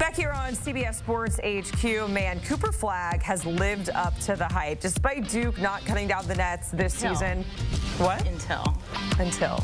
Back here on CBS Sports HQ, man, Cooper Flagg has lived up to the hype, despite Duke not cutting down the nets this season. What? Until.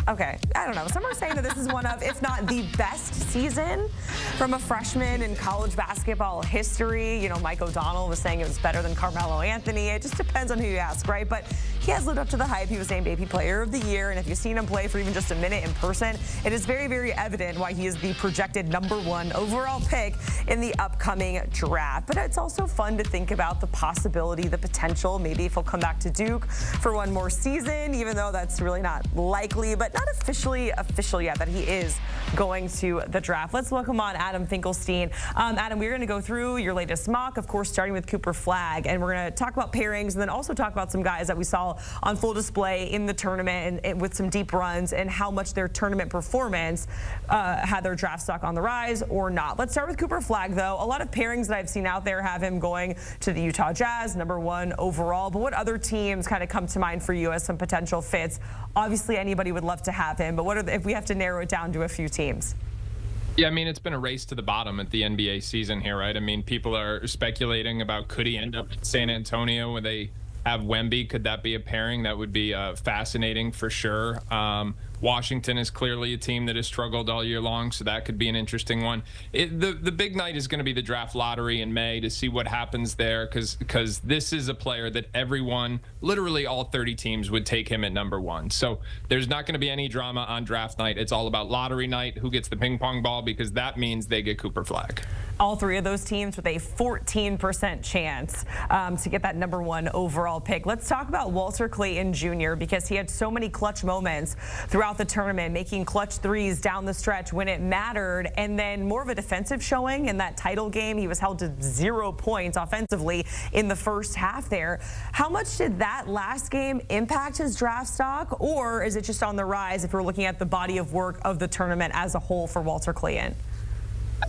Okay, I don't know. Some are saying that this is one of, if not the best season from a freshman in college basketball history. You know, Mike O'Donnell was saying it was better than Carmelo Anthony. It just depends on who you ask, right? But he has lived up to the hype. He was named AP Player of the Year, and if you've seen him play for even just a minute in person, it is very, very evident why he is the projected #1 overall pick in the upcoming draft. But it's also fun to think about the possibility, the potential, maybe if he'll come back to Duke for one more season, even though that's really not likely, but not officially official yet that he is going to the draft. Let's welcome on Adam Finkelstein. Adam, we're going to go through your latest mock, of course, starting with Cooper Flagg, and we're going to talk about pairings and then also talk about some guys that we saw on full display in the tournament and with some deep runs and how much their tournament performance had their draft stock on the rise or not. Let's start with Cooper Flagg, though. A lot of pairings that I've seen out there have him going to the Utah Jazz, #1 overall. But what other teams kind of come to mind for you as some potential fits? Obviously, anybody would love to have him, but what are if we have to narrow it down to a few teams? Yeah, I mean, it's been a race to the bottom at the NBA season here, right? I mean, people are speculating about could he end up in San Antonio when they have Wemby. Could that be a pairing? That would be fascinating for sure. Washington is clearly a team that has struggled all year long, so that could be an interesting one. The big night is going to be the draft lottery in May to see what happens there, because this is a player that everyone, literally all 30 teams, would take him at #1. So there's not going to be any drama on draft night. It's all about lottery night, who gets the ping pong ball, because that means they get Cooper Flagg. All three of those teams with a 14% chance to get that #1 overall pick. Let's talk about Walter Clayton Jr. because he had so many clutch moments throughout the tournament, making clutch threes down the stretch when it mattered, and then more of a defensive showing in that title game. He was held to 0 points offensively in the first half there. How much did that last game impact his draft stock, or is it just on the rise if we're looking at the body of work of the tournament as a whole for Walter Clayton?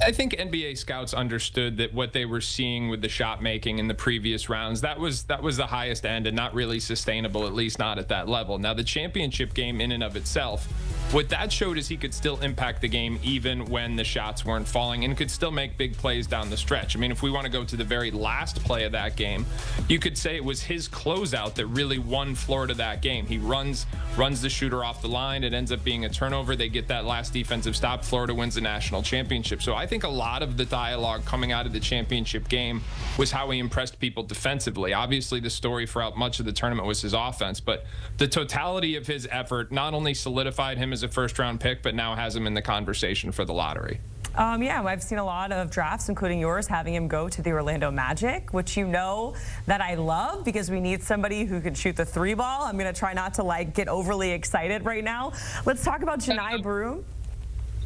I think NBA scouts understood that what they were seeing with the shot making in the previous rounds, that was the highest end and not really sustainable, at least not at that level. Now, the championship game in and of itself, what that showed is he could still impact the game even when the shots weren't falling and could still make big plays down the stretch. I mean, if we want to go to the very last play of that game, you could say it was his closeout that really won Florida that game. He runs the shooter off the line. It ends up being a turnover. They get that last defensive stop. Florida wins the national championship. So I think a lot of the dialogue coming out of the championship game was how he impressed people defensively. Obviously, the story throughout much of the tournament was his offense, but the totality of his effort not only solidified him as a first-round pick, but now has him in the conversation for the lottery. Yeah, I've seen a lot of drafts, including yours, having him go to the Orlando Magic, which you know that I love because we need somebody who can shoot the 3 ball. I'm going to try not to get overly excited right now. Let's talk about Johni Broome.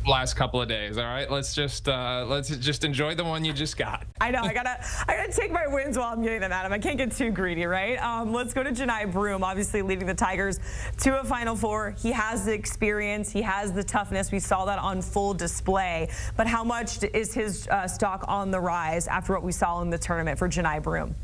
Last couple of days, all right? Let's just enjoy the one you just got. I know, I gotta take my wins while I'm getting them, Adam. I can't get too greedy, right? Let's go to Johni Broome, obviously leading the Tigers to a Final Four. He has the experience, he has the toughness. We saw that on full display. But how much is his stock on the rise after what we saw in the tournament for Johni Broome?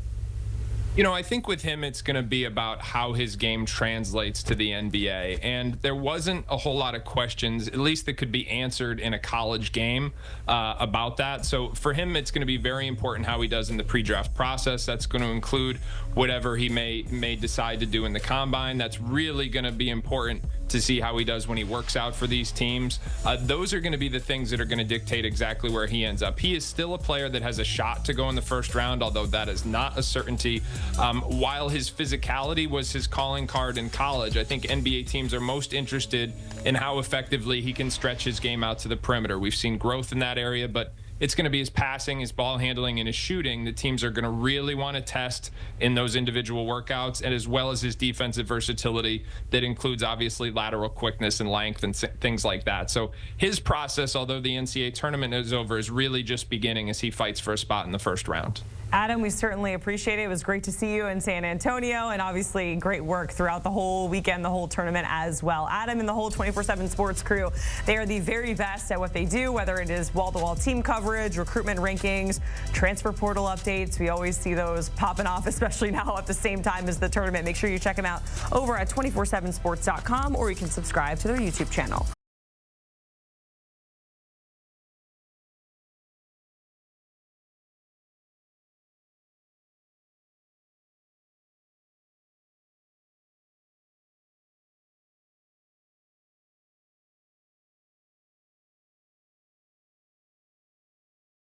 You know, I think with him, it's going to be about how his game translates to the NBA. And there wasn't a whole lot of questions, at least that could be answered in a college game about that. So for him, it's going to be very important how he does in the pre-draft process. That's going to include whatever he may decide to do in the combine. That's really going to be important to see how he does when he works out for these teams. Those are going to be the things that are going to dictate exactly where he ends up. He is still a player that has a shot to go in the first round, although that is not a certainty. While his physicality was his calling card in college, I think NBA teams are most interested in how effectively he can stretch his game out to the perimeter. We've seen growth in that area, but it's going to be his passing, his ball handling, and his shooting that teams are going to really want to test in those individual workouts, and as well as his defensive versatility that includes obviously lateral quickness and length and things like that. So his process, although the NCAA tournament is over, is really just beginning as he fights for a spot in the first round. Adam, we certainly appreciate it. It was great to see you in San Antonio, and obviously great work throughout the whole weekend, the whole tournament as well. Adam and the whole 24/7 Sports crew, they are the very best at what they do, whether it is wall-to-wall team coverage, recruitment rankings, transfer portal updates. We always see those popping off, especially now at the same time as the tournament. Make sure you check them out over at 247sports.com, or you can subscribe to their YouTube channel.